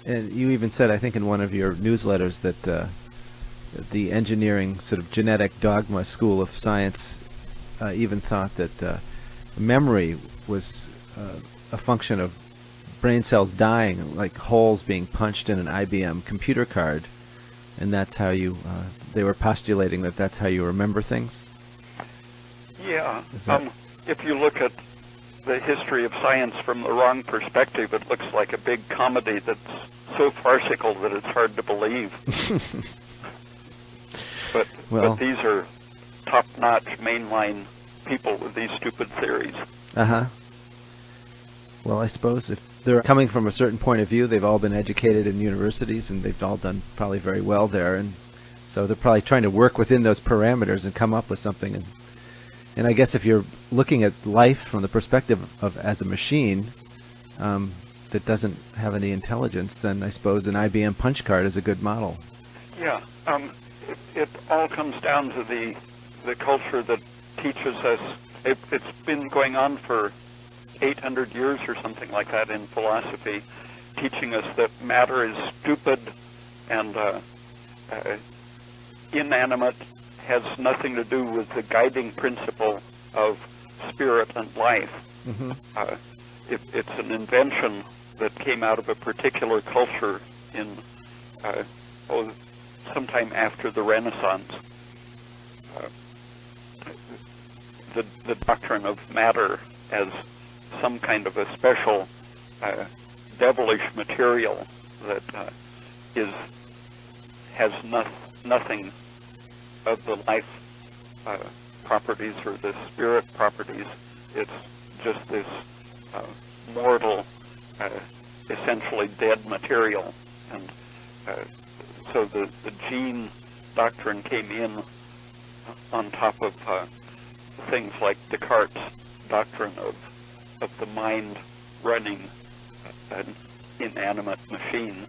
And you even said, I think, in one of your newsletters that the engineering sort of genetic dogma school of science even thought that memory was a function of brain cells dying, like holes being punched in an IBM computer card, and that's how you, they were postulating that that's how you remember things? Yeah. If you look at the history of science from the wrong perspective, it looks like a big comedy that's so farcical that it's hard to believe. But these are top-notch mainline people with these stupid theories. Well, I suppose if they're coming from a certain point of view, they've all been educated in universities and they've all done probably very well there, and so they're probably trying to work within those parameters and come up with something. And I guess if you're looking at life from the perspective of as a machine that doesn't have any intelligence, then I suppose an IBM punch card is a good model. Yeah. It all comes down to the culture that teaches us. It's been going on for 800 years or something like that in philosophy, teaching us that matter is stupid and inanimate, has nothing to do with the guiding principle of spirit and life. It's an invention that came out of a particular culture in sometime after the Renaissance. The doctrine of matter as some kind of a special devilish material that has nothing of the life properties or the spirit properties. It's just this mortal, essentially dead material. And so the gene doctrine came in on top of things like Descartes' doctrine of the mind running an inanimate machine.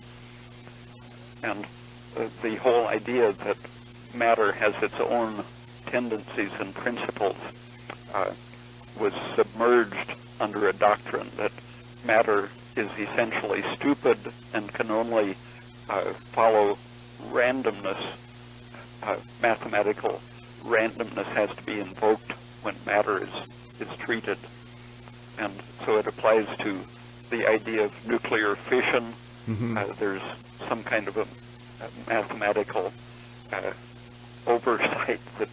And the whole idea that matter has its own tendencies and principles was submerged under a doctrine that matter is essentially stupid and can only follow randomness. Mathematical randomness has to be invoked when matter is treated. And so it applies to the idea of nuclear fission. There's some kind of a mathematical oversight that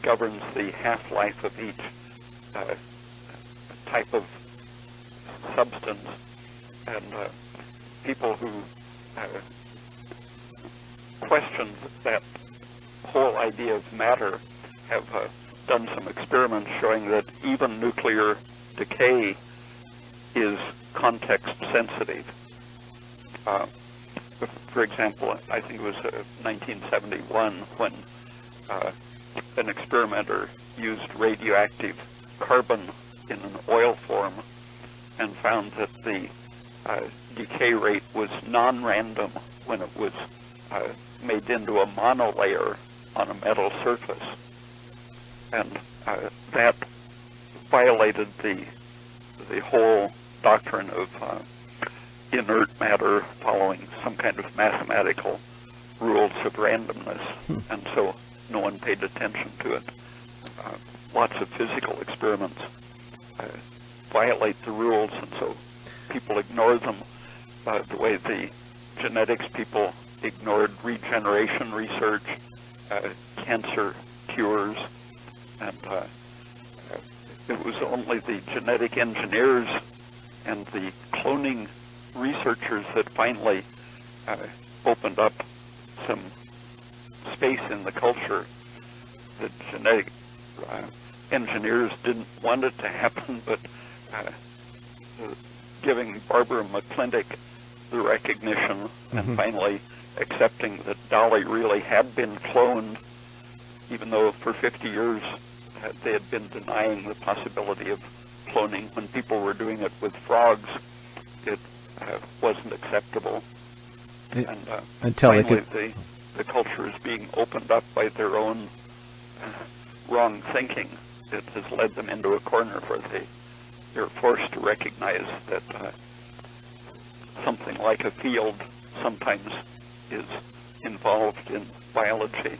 governs the half-life of each type of substance. And people who question that whole idea of matter have done some experiments showing that even nuclear decay is context sensitive. For example, I think it was 1971 when an experimenter used radioactive carbon in an oil form and found that the decay rate was non-random when it was made into a monolayer on a metal surface. And that violated the whole doctrine of inert matter following some kind of mathematical rules of randomness, and so no one paid attention to it. Lots of physical experiments violate the rules, and so people ignore them the way the genetics people ignored regeneration research, cancer cures, and it was only the genetic engineers and the cloning researchers that finally opened up some space in the culture. The genetic engineers didn't want it to happen, but giving Barbara McClintock the recognition and finally accepting that Dolly really had been cloned, even though for 50 years they had been denying the possibility of cloning. When people were doing it with frogs, it wasn't acceptable. And until finally the culture is being opened up by their own wrong thinking. It has led them into a corner where they're forced to recognize that something like a field sometimes is involved in biology.